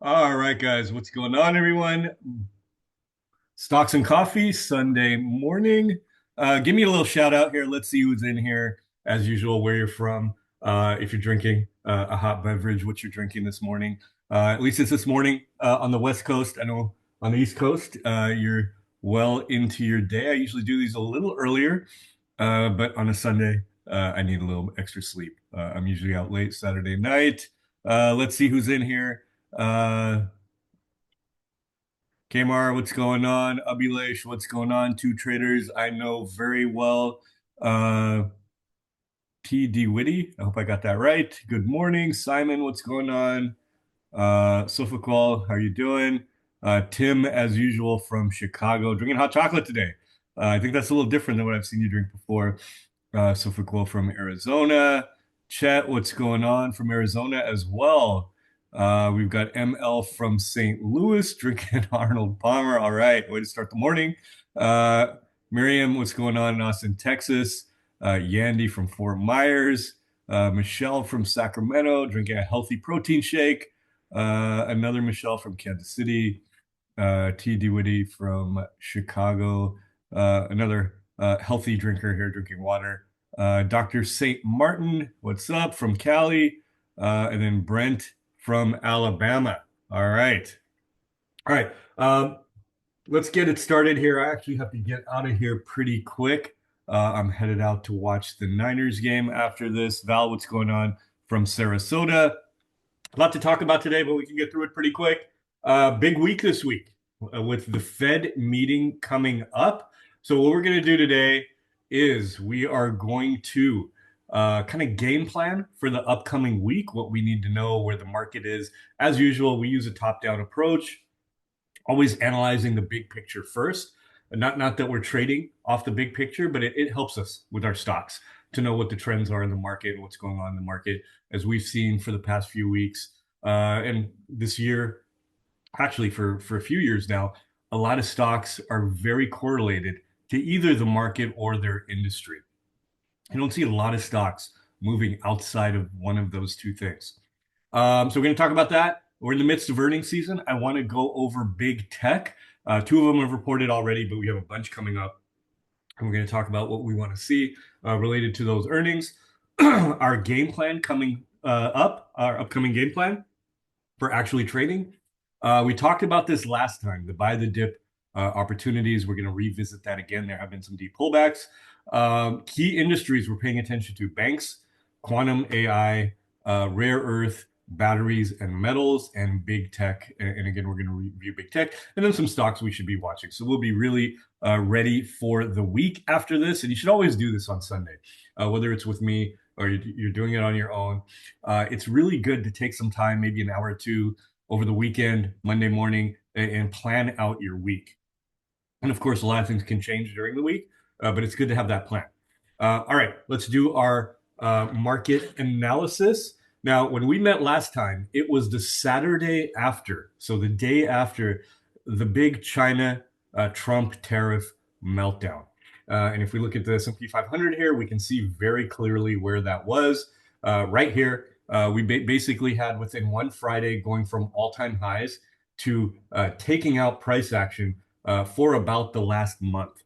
All right, guys, what's going on, everyone? Stocks and coffee, Sunday morning. Give me a little shout out here. Let's see who's in here. As usual, where you're from. If you're drinking a hot beverage, what you're drinking this morning. At least it's this morning on the West Coast. I know on the East Coast, you're well into your day. I usually do these a little earlier, but on a Sunday, I need a little extra sleep. I'm usually out late Saturday night. Let's see who's in here. Uh, Kamar, what's going on? Abhilesh, what's going on? Two traders I know very well. Uh, TD Witty, I hope I got that right. Good morning. Simon, what's going on? Sophocol, how are you doing? Tim, as usual, from Chicago, drinking hot chocolate today. I think that's a little different than what I've seen you drink before. Sophocol from Arizona. Chet, what's going on from Arizona as well? We've got ML from St. Louis drinking Arnold Palmer. All right, way to start the morning. Uh, Miriam, what's going on in Austin, Texas? Yandy from Fort Myers. Michelle from Sacramento drinking a healthy protein shake. Another Michelle from Kansas City. T. Dewitty from Chicago. Another healthy drinker here drinking water. Dr. St. Martin, what's up from Cali? And then Brent from Alabama. All right. All right. Let's get it started here. I actually have to get out of here pretty quick. I'm headed out to watch the Niners game after this. Val, what's going on from Sarasota? A lot to talk about today, but we can get through it pretty quick. Big week this week with the Fed meeting coming up. So, what we're going to do today is we are going to kind of game plan for the upcoming week, what we need to know, where the market is. As usual, we use a top down approach, always analyzing the big picture first. Not that we're trading off the big picture, but it helps us with our stocks to know what the trends are in the market and what's going on in the market, as we've seen for the past few weeks and this year. Actually, for a few years now, a lot of stocks are very correlated to either the market or their industry. You don't see a lot of stocks moving outside of one of those two things. So we're going to talk about that. We're in the midst of earnings season. I want to go over big tech. Two of them have reported already, but we have a bunch coming up. And we're going to talk about what we want to see related to those earnings. Our game plan coming up, our upcoming game plan for actually trading. We talked about this last time, the buy the dip opportunities. We're going to revisit that again. There have been some deep pullbacks. Key industries we're paying attention to: banks, quantum AI, rare earth, batteries and metals, and big tech. And again, we're going to review big tech and then some stocks we should be watching. So we'll be really ready for the week after this. And you should always do this on Sunday, whether it's with me or you're doing it on your own. It's really good to take some time, maybe an hour or two over the weekend, Monday morning, and plan out your week. And of course, a lot of things can change during the week, but it's good to have that plan. All right, let's do our market analysis. Now, when we met last time, it was the Saturday after, so the day after the big China Trump tariff meltdown. And if we look at the S&P 500 here, we can see very clearly where that was. Right here, we basically had within one Friday going from all-time highs to taking out price action for about the last month.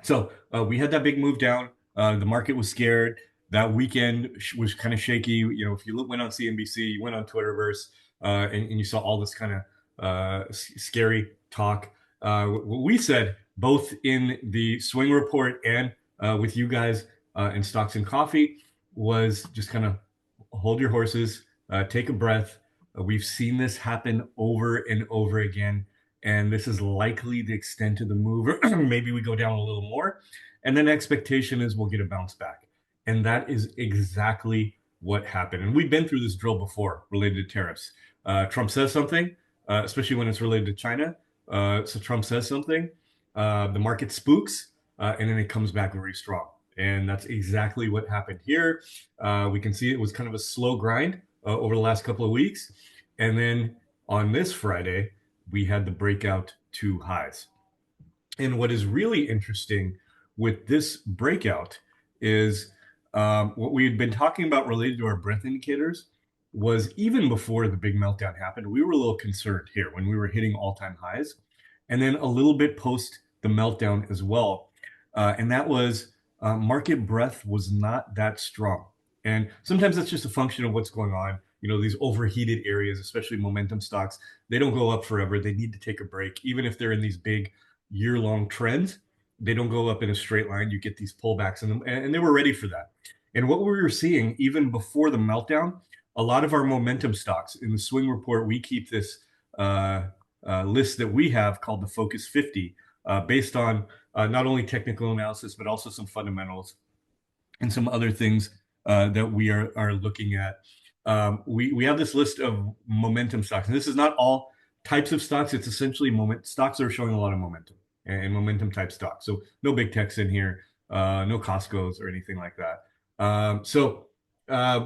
So we had that big move down. The market was scared. That weekend was kind of shaky. You know, if you went on CNBC, you went on Twitterverse, and you saw all this kind of scary talk. What we said, both in the swing report and with you guys in Stocks and Coffee, was just kind of hold your horses, take a breath. We've seen this happen over and over again, and this is likely the extent of the move. Maybe we go down a little more, and then expectation is we'll get a bounce back, and that is exactly what happened. And we've been through this drill before related to tariffs. Trump says something, especially when it's related to China. So Trump says something, the market spooks, and then it comes back very strong. And that's exactly what happened here. We can see it was kind of a slow grind over the last couple of weeks. And then on this Friday, we had the breakout to highs. And what is really interesting with this breakout is what we had been talking about related to our breadth indicators was even before the big meltdown happened, we were a little concerned here when we were hitting all-time highs, and then a little bit post the meltdown as well. And that was market breadth was not that strong. And sometimes that's just a function of what's going on. You know, these overheated areas, especially momentum stocks, they don't go up forever. They need to take a break. Even if they're in these big year-long trends, they don't go up in a straight line. You get these pullbacks, and they were ready for that. And what we were seeing even before the meltdown, a lot of our momentum stocks in the swing report, we keep this list that we have called the Focus 50, based on not only technical analysis, but also some fundamentals and some other things that we are looking at. We have this list of momentum stocks, and this is not all types of stocks. It's essentially stocks that are showing a lot of momentum and momentum type stocks. So no big techs in here, no Costco's or anything like that.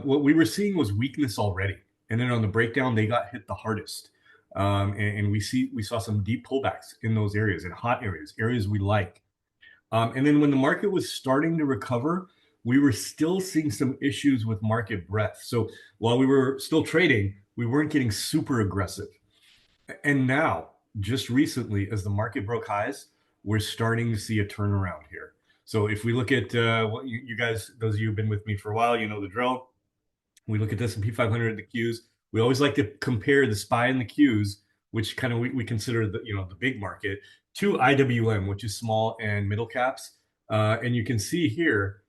What we were seeing was weakness already, and then on the breakdown, they got hit the hardest. And we saw some deep pullbacks in those areas, in hot areas we like. And then when the market was starting to recover, we were still seeing some issues with market breadth. So while we were still trading, we weren't getting super aggressive. And now, just recently, as the market broke highs, we're starting to see a turnaround here. So if we look at what you guys, those of you who've been with me for a while, you know the drill. We look at the S&P 500, the Qs. We always like to compare the SPY and the Qs, which kind of we consider the big market, to IWM, which is small and middle caps. And you can see here,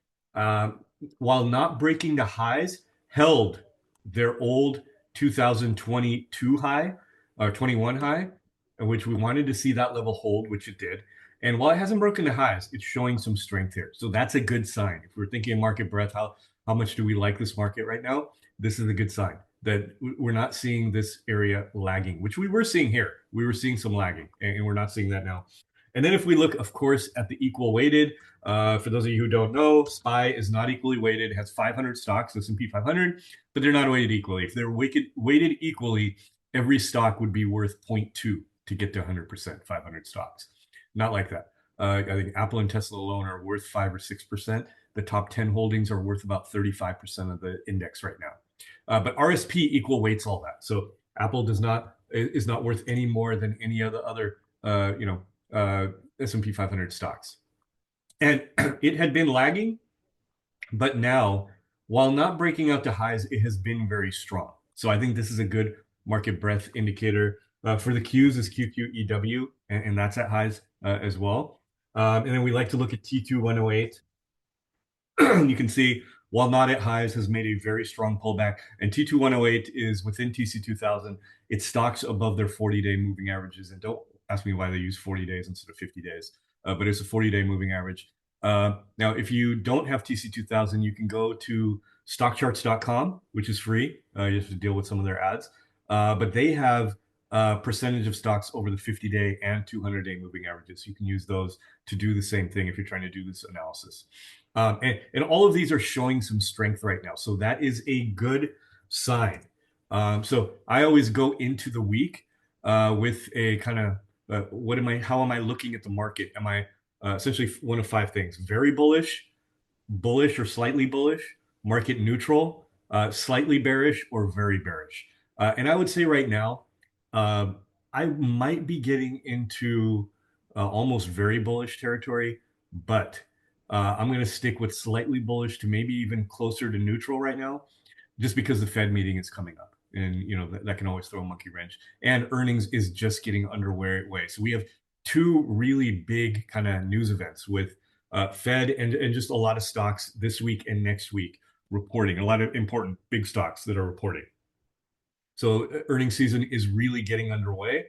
while not breaking the highs, held their old 2022 high or 21 high, which we wanted to see that level hold, which it did. And while it hasn't broken the highs, it's showing some strength here. So that's a good sign. If we're thinking of market breadth, how much do we like this market right now? This is a good sign that we're not seeing this area lagging, which we were seeing here. We were seeing some lagging, and we're not seeing that now. And then if we look, of course, at the equal weighted, for those of you who don't know, SPY is not equally weighted. It has 500 stocks, S&P 500, but they're not weighted equally. If they're weighted equally, every stock would be worth 0.2 to get to 100%, 500 stocks. Not like that. I think Apple and Tesla alone are worth 5 or 6%. The top 10 holdings are worth about 35% of the index right now. But RSP equal weights all that. So Apple is not worth any more than any of the other S&P 500 stocks. And it had been lagging, but now, while not breaking out to highs, it has been very strong. So I think this is a good market breadth indicator. For the Qs is QQEW, and that's at highs as well. And then we like to look at T2108. You can see, while not at highs, has made a very strong pullback. And T2108 is within TC2000. It stocks above their 40-day moving averages. And don't ask me why they use 40 days instead of 50 days, but it's a 40-day moving average. Now, if you don't have TC2000, you can go to stockcharts.com, which is free. You have to deal with some of their ads. But they have percentage of stocks over the 50-day and 200-day moving averages. You can use those to do the same thing if you're trying to do this analysis. And all of these are showing some strength right now. So that is a good sign. So I always go into the week with a kind of, how am I looking at the market? Am I essentially one of 5 things: very bullish, bullish or slightly bullish, market neutral, slightly bearish, or very bearish? And I would say right now, I might be getting into almost very bullish territory, but I'm going to stick with slightly bullish to maybe even closer to neutral right now, just because the Fed meeting is coming up, and that can always throw a monkey wrench. And earnings is just getting underway. So we have 2 really big kind of news events with Fed and just a lot of stocks this week and next week reporting. A lot of important big stocks that are reporting. So earnings season is really getting underway.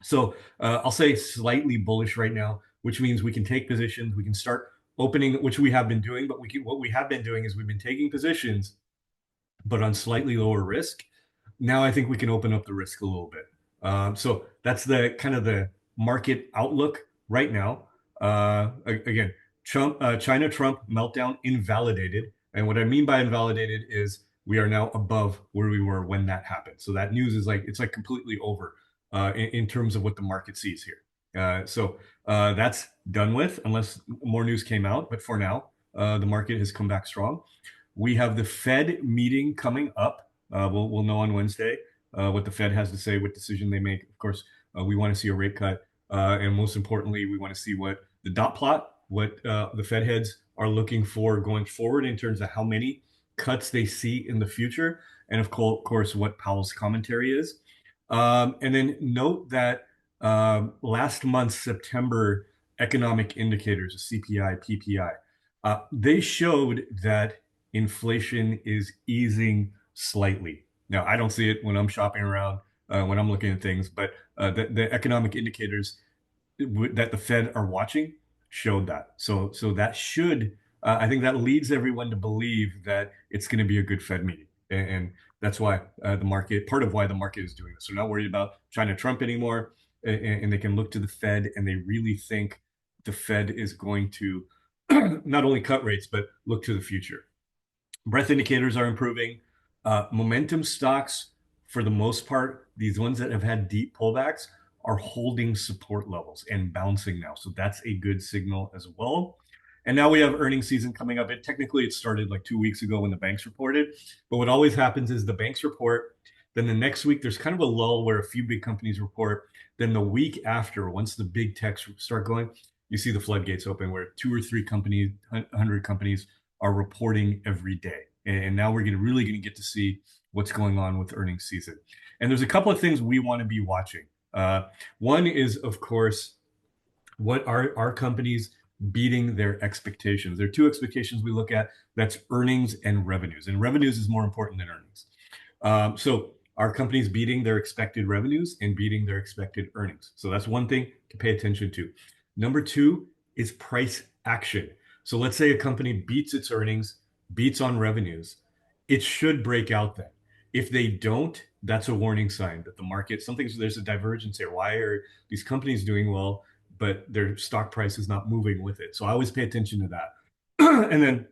So I'll say slightly bullish right now, which means we can take positions. We can start opening, which we have been doing. But what we have been doing is we've been taking positions, but on slightly lower risk. Now I think we can open up the risk a little bit. So that's the kind of the market outlook right now. Again, China Trump meltdown invalidated. And what I mean by invalidated is we are now above where we were when that happened. So that news is it's completely over in terms of what the market sees here. So that's done with, unless more news came out. But for now, the market has come back strong. We have the Fed meeting coming up We'll know on Wednesday what the Fed has to say, what decision they make. Of course, we want to see a rate cut, and most importantly, we want to see what the dot plot, what the Fed heads are looking for going forward in terms of how many cuts they see in the future, and of course, what Powell's commentary is. And then note that last month's September economic indicators, CPI, PPI, they showed that inflation is easing slightly. Now, I don't see it when I'm shopping around, when I'm looking at things, but the economic indicators that the Fed are watching showed that. So that should, I think that leads everyone to believe that it's going to be a good Fed meeting. And that's why the market, part of why the market is doing this. They're not worried about China Trump anymore, and they can look to the Fed and they really think the Fed is going to not only cut rates, but look to the future. Breadth indicators are improving. Momentum stocks, for the most part, these ones that have had deep pullbacks are holding support levels and bouncing now. So that's a good signal as well. And now we have earnings season coming up. Technically, it started like 2 weeks ago when the banks reported. But what always happens is the banks report. Then the next week, there's kind of a lull where a few big companies report. Then the week after, once the big techs start going, you see the floodgates open where 2 or 3 companies, 100 companies are reporting every day. And now we're really going to get to see what's going on with earnings season. And there's a couple of things we want to be watching. One is, of course, what are our companies beating their expectations? There are two expectations we look at. That's earnings and revenues. And revenues is more important than earnings. So our companies beating their expected revenues and beating their expected earnings. So that's one thing to pay attention to. Number two is price action. So let's say a company beats its earnings, beats on revenues. It should break out then. If they don't, that's a warning sign that the market, there's a divergence here. Why are these companies doing well, but their stock price is not moving with it? So I always pay attention to that. And then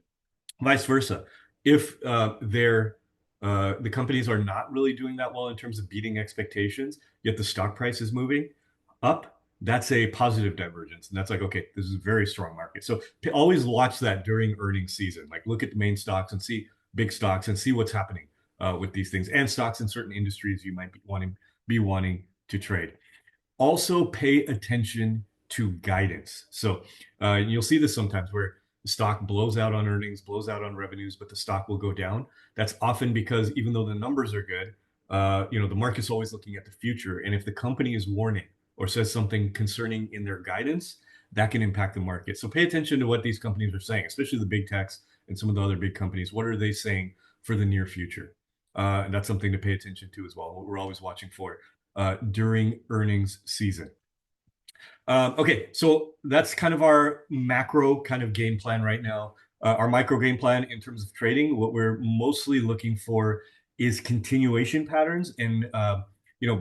vice versa. If the companies are not really doing that well in terms of beating expectations, yet the stock price is moving up, that's a positive divergence. And that's like, okay, this is a very strong market. So always watch that during earnings season. Like look at the main stocks and see big stocks and see what's happening with these things and stocks in certain industries you might be wanting to trade. Also pay attention to guidance. So you'll see this sometimes where the stock blows out on earnings, blows out on revenues, but the stock will go down. That's often because even though the numbers are good, the market's always looking at the future. And if the company is warning or says something concerning in their guidance, that can impact the market. So pay attention to what these companies are saying, especially the big techs and some of the other big companies. What are they saying for the near future? And that's something to pay attention to as well. What we're always watching for during earnings season. Okay, so that's kind of our macro kind of game plan right now. Our micro game plan in terms of trading, what we're mostly looking for is continuation patterns and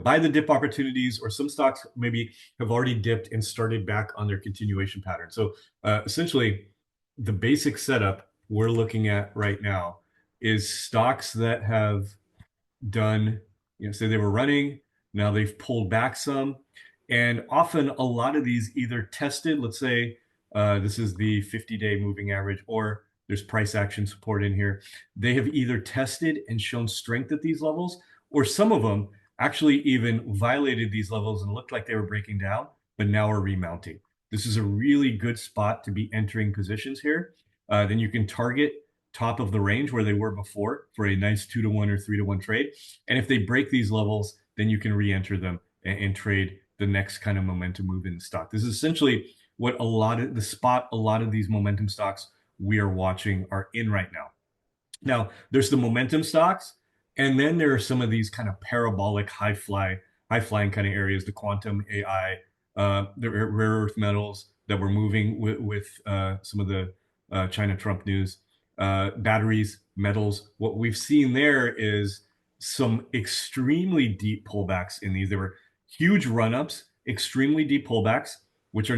buy the dip opportunities, or some stocks maybe have already dipped and started back on their continuation pattern. So essentially, the basic setup we're looking at right now is stocks that have done, say they were running, now they've pulled back some. And often a lot of these either tested, let's say this is the 50-day moving average, or there's price action support in here. They have either tested and shown strength at these levels, or some of them actually even violated these levels and looked like they were breaking down, but now are remounting. This is a really good spot to be entering positions here. Then you can target top of the range where they were before for a nice 2-to-1 or 3-to-1 trade. And if they break these levels, then you can re-enter them and trade the next kind of momentum move in the stock. This is essentially what a lot of these momentum stocks we are watching are in right now. Now, there's the momentum stocks, and then there are some of these kind of parabolic high flying kind of areas, the quantum AI, the rare earth metals that we're moving with some of the China Trump news, batteries, metals. What we've seen there is some extremely deep pullbacks in these. There were huge run-ups, extremely deep pullbacks, which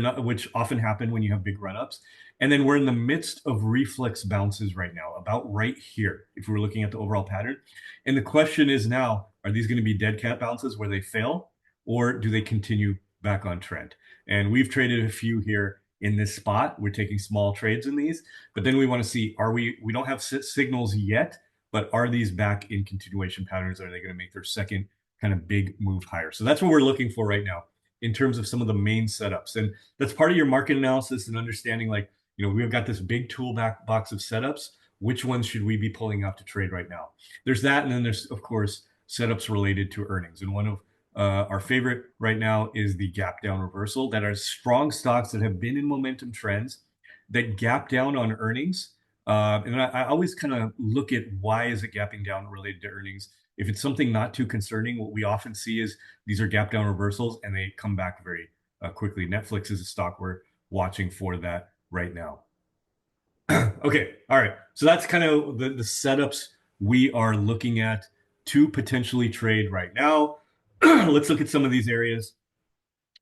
often happen when you have big run-ups. And then we're in the midst of reflex bounces right now, about right here, if we're looking at the overall pattern. And the question is now, are these going to be dead cat bounces where they fail, or do they continue back on trend? And we've traded a few here in this spot. We're taking small trades in these, but then we want to see, we don't have signals yet but are these back in continuation patterns? Are they going to make their second kind of big move higher? So that's what we're looking for right now in terms of some of the main setups. And that's part of your market analysis and understanding, like, we've got this big box of setups. Which ones should we be pulling out to trade right now? There's that. And then there's, of course, setups related to earnings. And one of our favorite right now is the gap down reversal, that are strong stocks that have been in momentum trends that gap down on earnings. And I always kind of look at, why is it gapping down related to earnings? If it's something not too concerning, what we often see is these are gap down reversals and they come back very quickly. Netflix is a stock we're watching for that right now. Okay, all right. So that's kind of the setups we are looking at to potentially trade right now. Let's look at some of these areas.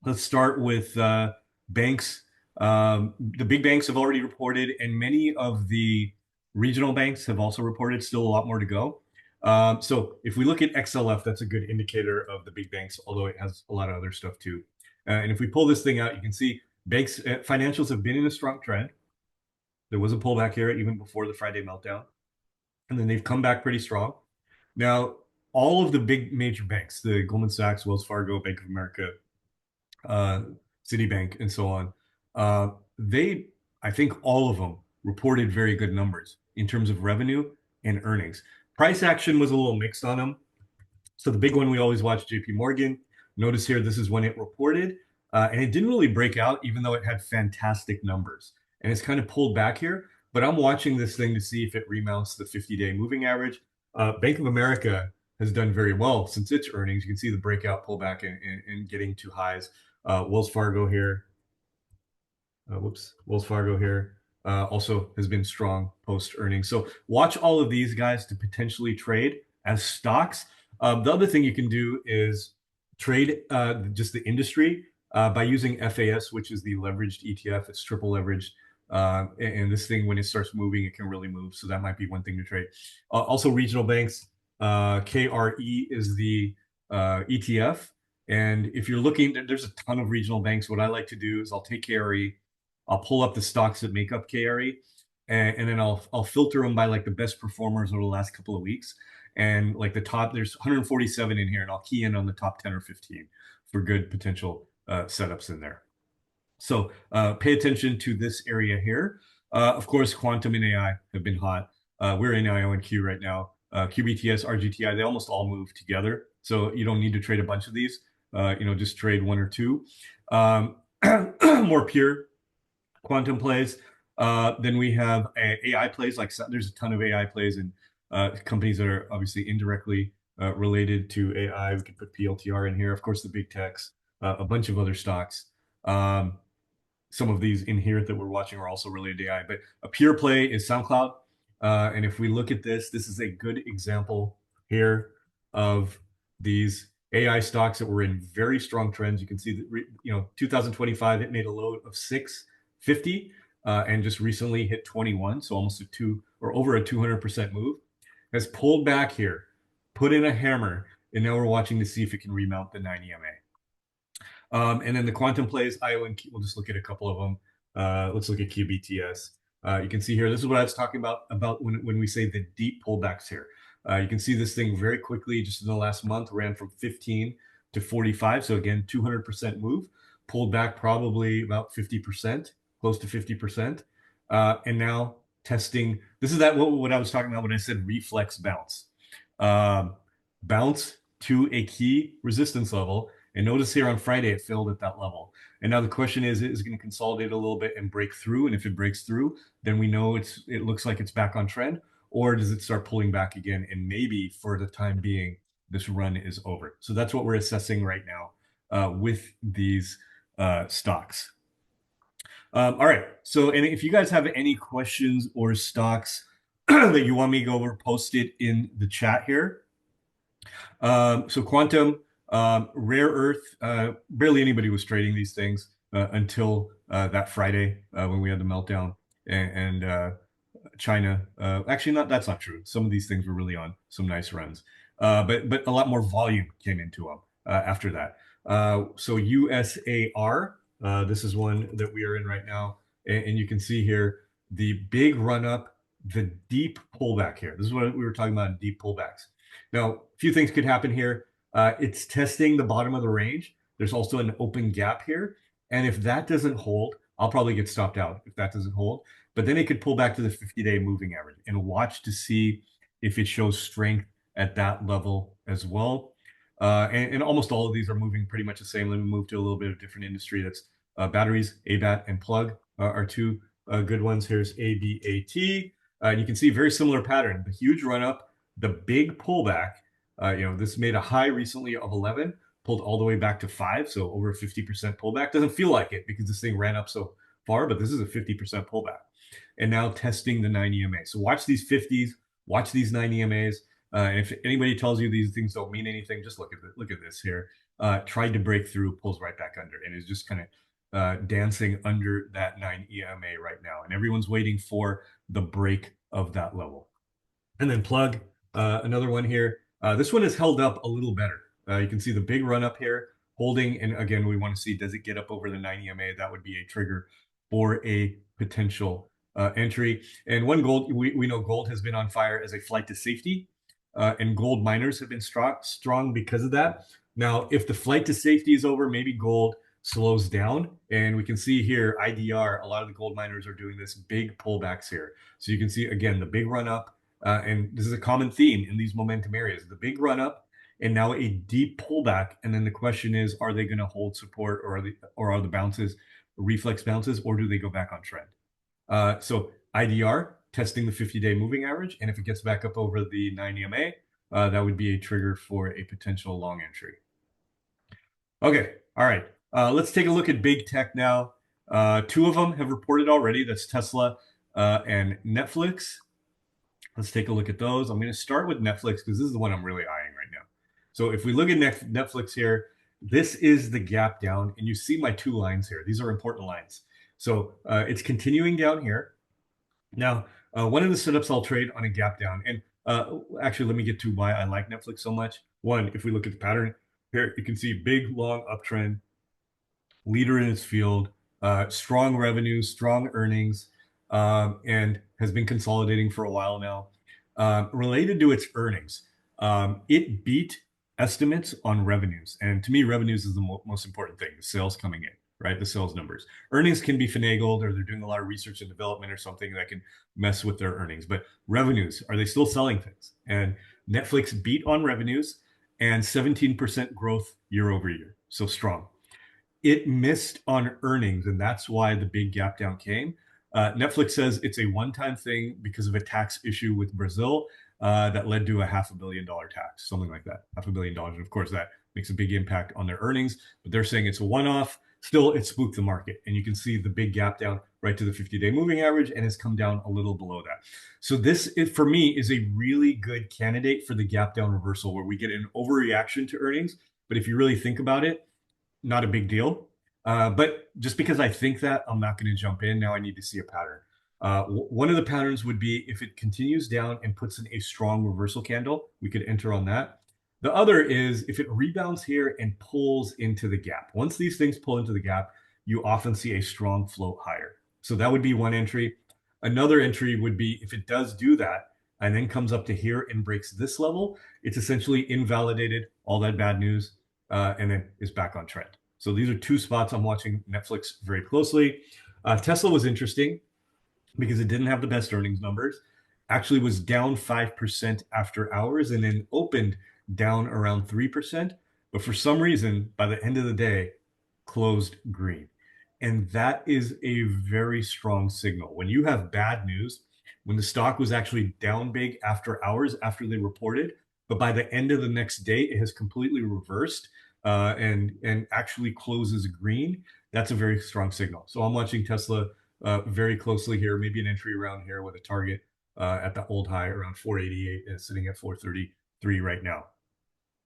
Let's start with banks. The big banks have already reported, and many of the regional banks have also reported. Still a lot more to go. So if we look at XLF, that's a good indicator of the big banks, although it has a lot of other stuff too. And if we pull this thing out, you can see banks, financials have been in a strong trend. There was a pullback here even before the Friday meltdown, and then they've come back pretty strong. Now, all of the big major banks, the Goldman Sachs, Wells Fargo, Bank of America, uh, Citibank, and so on, I think all of them reported very good numbers in terms of revenue and earnings. Price action was a little mixed on them. So the big one we always watch, JP Morgan. Notice here, this is when it reported, and it didn't really break out, even though it had fantastic numbers. And it's kind of pulled back here, but I'm watching this thing to see if it remounts the 50-day moving average. Bank of America has done very well since its earnings. You can see the breakout pullback and getting to highs. Wells Fargo here, Wells Fargo here also has been strong post earnings. So watch all of these guys to potentially trade as stocks. The other thing you can do is trade just the industry by using FAS, which is the leveraged ETF. It's triple leveraged. And this thing, when it starts moving, it can really move. So that might be one thing to trade. Also, regional banks, KRE is the ETF. And if you're looking, there's a ton of regional banks. What I like to do is I'll take KRE, I'll pull up the stocks that make up KRE, and then I'll filter them by like the best performers over the last couple of weeks. And like the top, there's 147 in here, and I'll key in on the top 10 or 15 for good potential setups in there. So pay attention to this area here. Of course, quantum and AI have been hot. We're in IONQ right now. QBTS, RGTI, they almost all move together. So you don't need to trade a bunch of these. Just trade one or two. More pure quantum plays. Then we have AI plays. Like, there's a ton of AI plays and companies that are obviously indirectly related to AI. We could put PLTR in here. Of course, the big techs, a bunch of other stocks. Some of these in here that we're watching are also related to AI, but a pure play is SoundCloud. And if we look at this is a good example here of these AI stocks that were in very strong trends. You can see that, 2025, it made a low of 650 and just recently hit 21. So almost over a 200% move. Has pulled back here, put in a hammer, and now we're watching to see if it can remount the 9 EMA. And then the quantum plays, we'll just look at a couple of them. Let's look at QBTS. You can see here, this is what I was talking about when we say the deep pullbacks here. You can see this thing very quickly, just in the last month, ran from 15 to 45. So again, 200% move, pulled back probably about 50%, close to 50%. And now testing, this is what I was talking about when I said reflex bounce. Bounce to a key resistance level. And notice here on Friday, it filled at that level. And now the question is it going to consolidate a little bit and break through? And if it breaks through, then we know it looks like it's back on trend. Or does it start pulling back again? And maybe for the time being, this run is over. So that's what we're assessing right now with these stocks. All right. So, and if you guys have any questions or stocks that you want me to go over, post it in the chat here. So quantum, rare earth, barely anybody was trading these things until that Friday when we had the meltdown, and China. Actually, that's not true. Some of these things were really on some nice runs, but a lot more volume came into them after that. So USAR, this is one that we are in right now, and you can see here the big run up the deep pullback here. This is what we were talking about, deep pullbacks. Now, a few things could happen here. It's testing the bottom of the range. There's also an open gap here. And if that doesn't hold, I'll probably get stopped out if that doesn't hold. But then it could pull back to the 50-day moving average and watch to see if it shows strength at that level as well. And almost all of these are moving pretty much the same. Let me move to a little bit of different industry. That's batteries, ABAT, and plug are two good ones. Here's ABAT. And you can see very similar pattern. The huge run up, the big pullback. This made a high recently of 11, pulled all the way back to 5, so over a 50% pullback. Doesn't feel like it because this thing ran up so far, but this is a 50% pullback. And now testing the 9 EMA. So watch these 50s, watch these 9 EMAs. And if anybody tells you these things don't mean anything, just look at this here. Tried to break through, pulls right back under, and is just kind of dancing under that 9 EMA right now. And everyone's waiting for the break of that level. And then plug, another one here. This one is held up a little better. You can see the big run up here, holding. And again, we want to see, does it get up over the 9 EMA? That would be a trigger for a potential entry. And one gold, we know gold has been on fire as a flight to safety. And gold miners have been strong because of that. Now, if the flight to safety is over, maybe gold slows down. And we can see here, IDR, a lot of the gold miners are doing this big pullbacks here. So you can see, again, the big run up. And this is a common theme in these momentum areas, the big run up and now a deep pullback. And then the question is, are they going to hold support, or are the bounces reflex bounces, or do they go back on trend? So IDR, testing the 50-day moving average. And if it gets back up over the 9 EMA, that would be a trigger for a potential long entry. Okay, all right. Let's take a look at big tech now. Two of them have reported already. That's Tesla and Netflix. Let's take a look at those. I'm going to start with Netflix because this is the one I'm really eyeing right now. So if we look at Netflix here, this is the gap down, and you see my two lines here. These are important lines. So it's continuing down here. Now, one of the setups I'll trade on a gap down, and actually, let me get to why I like Netflix so much. One, if we look at the pattern here, you can see big, long uptrend, leader in its field, strong revenue, strong earnings, and has been consolidating for a while now. Related to its earnings, it beat estimates on revenues. And to me, revenues is the most important thing, the sales coming in, right? The sales numbers. Earnings can be finagled, or they're doing a lot of research and development or something that can mess with their earnings. But revenues, are they still selling things? And Netflix beat on revenues and 17% growth year over year. So strong. It missed on earnings, and that's why the big gap down came. Netflix says it's a one-time thing because of a tax issue with Brazil that led to a $500 million tax, something like that, $500 million. And of course, that makes a big impact on their earnings, but they're saying it's a one-off. Still, it spooked the market. And you can see the big gap down right to the 50-day moving average, and it's come down a little below that. So this, for me, is a really good candidate for the gap down reversal where we get an overreaction to earnings. But if you really think about it, not a big deal. But just because I think that, I'm not going to jump in. Now I need to see a pattern. One of the patterns would be if it continues down and puts in a strong reversal candle, we could enter on that. The other is if it rebounds here and pulls into the gap. Once these things pull into the gap, you often see a strong float higher. So that would be one entry. Another entry would be if it does do that and then comes up to here and breaks this level, it's essentially invalidated all that bad news and then is back on trend. So these are two spots I'm watching Netflix very closely. Tesla was interesting because it didn't have the best earnings numbers. Actually was down 5% after hours and then opened down around 3%. But for some reason, by the end of the day, closed green. And that is a very strong signal. When you have bad news, when the stock was actually down big after hours after they reported, but by the end of the next day, it has completely reversed and actually closes green, that's a very strong signal. So I'm watching Tesla very closely here, maybe an entry around here with a target at the old high around 488 and sitting at 433 right now.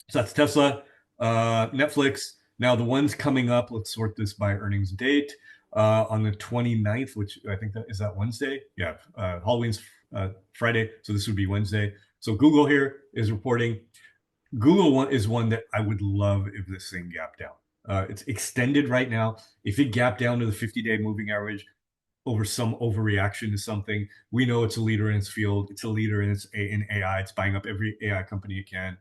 So that's Tesla, Netflix. Now the ones coming up, let's sort this by earnings date. On the 29th, which I think is that Wednesday? Yeah, Halloween's Friday, so this would be Wednesday. So Google here is reporting. Google is one that I would love if this thing gapped down. It's extended right now. If it gapped down to the 50-day moving average, over some overreaction to something. We know it's a leader in its field. It's a leader in AI. It's buying up every AI company it can.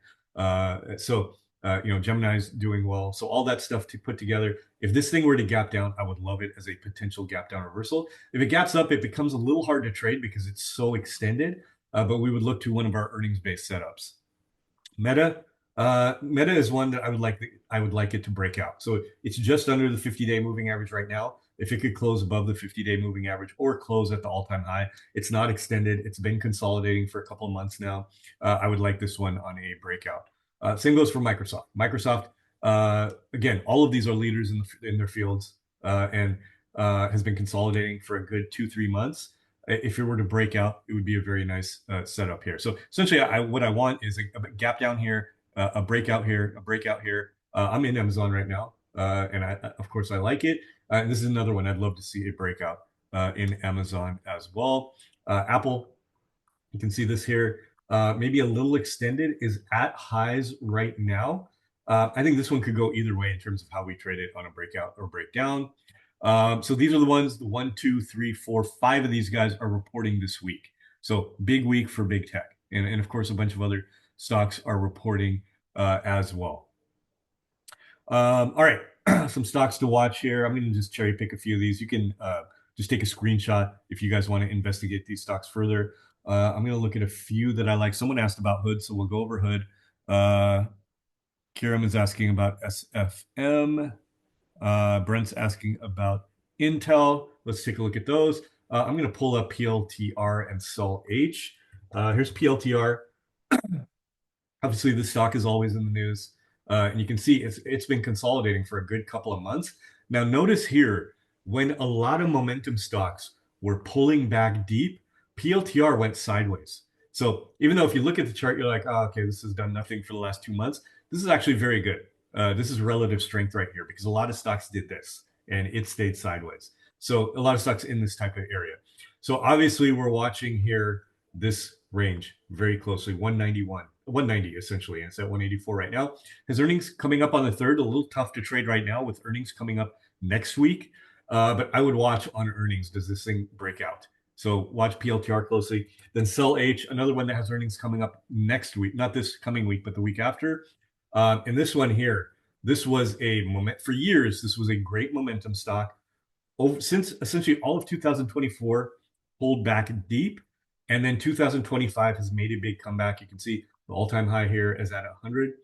Gemini's doing well. So all that stuff to put together. If this thing were to gap down, I would love it as a potential gap down reversal. If it gaps up, it becomes a little hard to trade because it's so extended. But we would look to one of our earnings-based setups. Meta, Meta is one that I would like it to break out. So it's just under the 50-day moving average right now. If it could close above the 50-day moving average or close at the all-time high, it's not extended. It's been consolidating for a couple of months now. I would like this one on a breakout. Same goes for Microsoft. Microsoft, again, all of these are leaders in their fields and has been consolidating for a good 2-3 months. If it were to break out, it would be a very nice setup here. So essentially, what I want is a gap down here, a breakout here, a breakout here. I'm in Amazon right now, and of course I like it. And this is another one I'd love to see a breakout in Amazon as well. Apple, you can see this here, maybe a little extended, is at highs right now. I think this one could go either way in terms of how we trade it on a breakout or breakdown. So these are the ones, the 1, 2, 3, 4, 5 of these guys are reporting this week. So big week for big tech. And of course, a bunch of other stocks are reporting as well. All right, some stocks to watch here. I'm going to just cherry pick a few of these. You can just take a screenshot if you guys want to investigate these stocks further. I'm going to look at a few that I like. Someone asked about Hood, so we'll go over Hood. Kiram is asking about SFM. Brent's asking about Intel. Let's take a look at those. I'm going to pull up PLTR and SOL-H. Here's PLTR. Obviously, the stock is always in the news. And you can see it's been consolidating for a good couple of months. Now, notice here, when a lot of momentum stocks were pulling back deep, PLTR went sideways. So even though if you look at the chart, you're like, oh, okay, this has done nothing for the last 2 months. This is actually very good. This is relative strength right here because a lot of stocks did this and it stayed sideways. So a lot of stocks in this type of area. So obviously we're watching here this range very closely, 190 essentially, and it's at 184 right now. His earnings coming up on the 3rd, a little tough to trade right now with earnings coming up next week. But I would watch on earnings. Does this thing break out? So watch PLTR closely. Then SOL-H, another one that has earnings coming up next week, not this coming week, but the week after. And this one here, this was a moment for years. This was a great momentum stock. Since essentially all of 2024 pulled back deep, and then 2025 has made a big comeback. You can see the all-time high here is at 100.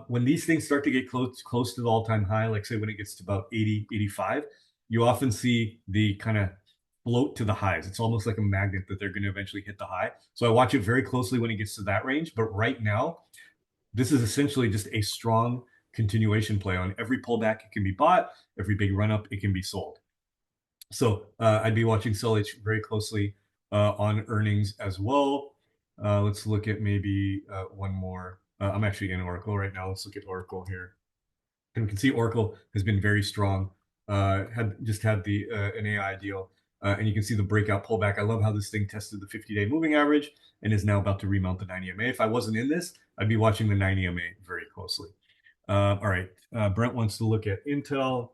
When these things start to get close to the all-time high, like say when it gets to about 80, 85, you often see the kind of float to the highs. It's almost like a magnet that they're going to eventually hit the high. So I watch it very closely when it gets to that range. But right now, this is essentially just a strong continuation play. On every pullback, it can be bought. Every big run up, it can be sold. So I'd be watching SOL-H very closely on earnings as well. Let's look at maybe one more. I'm actually in Oracle right now. Let's look at Oracle here. And we can see Oracle has been very strong. Had the an AI deal. And you can see the breakout pullback. I love how this thing tested the 50-day moving average and is now about to remount the 90 MA. If I wasn't in this, I'd be watching the 90 MA very closely. All right. Brent wants to look at Intel.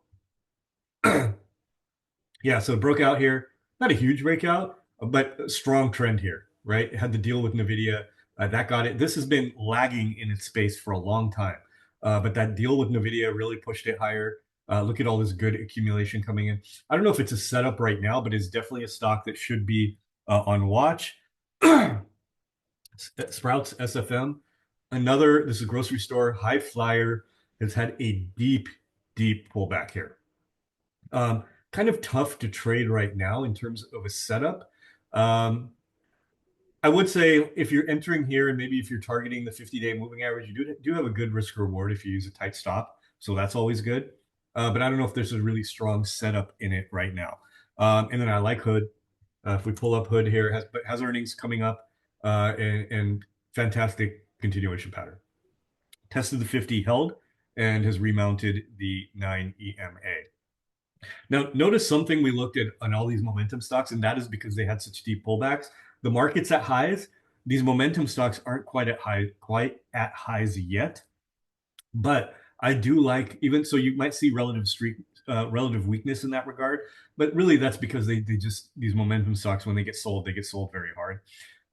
Yeah, so it broke out here. Not a huge breakout, but a strong trend here, right? It had the deal with NVIDIA. That got it. This has been lagging in its space for a long time. But that deal with NVIDIA really pushed it higher. Look at all this good accumulation coming in. I don't know if it's a setup right now, but it's definitely a stock that should be on watch. Sprouts SFM, this is a grocery store, high flyer, has had a deep, deep pullback here. Kind of tough to trade right now in terms of a setup. I would say if you're entering here and maybe if you're targeting the 50-day moving average, you do have a good risk reward if you use a tight stop. So that's always good. But I don't know if there's a really strong setup in it right now. And then I like Hood. If we pull up Hood here, has earnings coming up and fantastic continuation pattern. Tested the 50, held, and has remounted the 9 EMA. Now, notice something we looked at on all these momentum stocks, and that is because they had such deep pullbacks. The market's at highs. These momentum stocks aren't quite at highs yet, but I do like, even so you might see relative weakness in that regard. but really that's because they just these momentum stocks when they get sold very hard,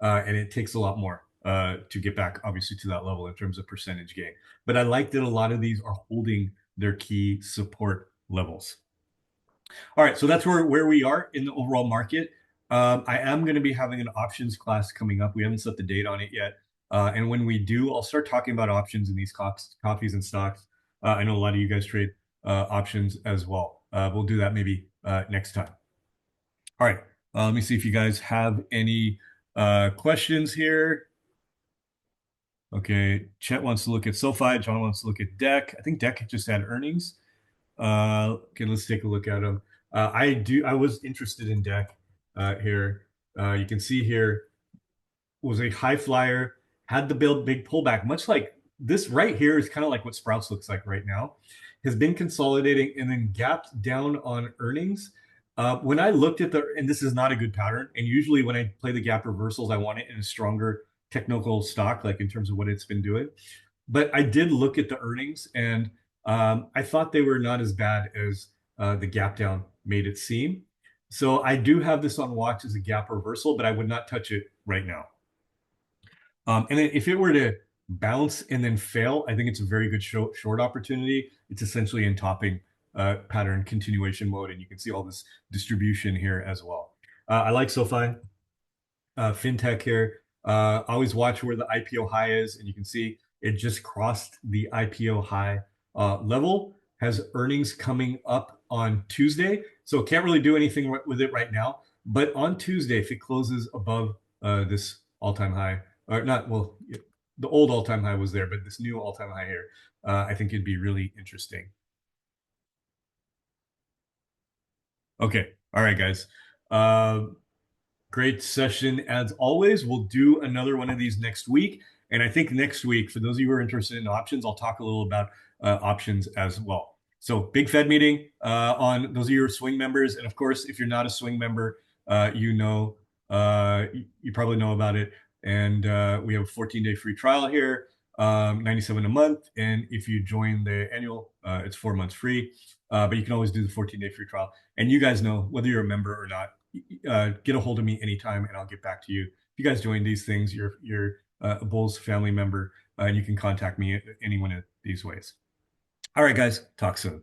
and it takes a lot more to get back obviously to that level in terms of percentage gain. But I like that a lot of these are holding their key support levels. All right, so that's where we are in the overall market. I am going to be having an options class coming up. We haven't set the date on it yet. And when we do, I'll start talking about options in these coffees and stocks. I know a lot of you guys trade options as well. We'll do that maybe next time. All right, let me see if you guys have any questions here. Okay, Chet wants to look at SoFi. John wants to look at DEC. I think DEC just had earnings. Okay, let's take a look at them. I was interested in deck here. You can see here was a high flyer, had the big pullback, much like this right here is kind of like what Sprouts looks like right now. Has been consolidating and then gapped down on earnings. When I looked at and this is not a good pattern. And usually when I play the gap reversals, I want it in a stronger technical stock, like in terms of what it's been doing. But I did look at the earnings, and I thought they were not as bad as the gap down made it seem. So I do have this on watch as a gap reversal, but I would not touch it right now. And then if it were to bounce and then fail, I think it's a very good short opportunity. It's essentially in topping pattern continuation mode, and you can see all this distribution here as well. I like SoFi, fintech here. Always watch where the IPO high is, and you can see it just crossed the IPO high level. Has earnings coming up on Tuesday, so can't really do anything with it right now. But on Tuesday, if it closes above this all-time high, or not, well, the old all-time high was there, but this new all-time high here, I think it'd be really interesting. Okay, all right, guys. Great session as always. We'll do another one of these next week. And I think next week, for those of you who are interested in options, I'll talk a little about options as well. So big Fed meeting on those of you who are swing members. And of course, if you're not a swing member, you probably know about it. And we have a 14-day free trial here, 97 a month. And if you join the annual, it's 4 months free. But you can always do the 14-day free trial. And you guys know, whether you're a member or not, get a hold of me anytime and I'll get back to you. If you guys join these things, you're a Bulls family member, and you can contact me any one of these ways. All right, guys, talk soon.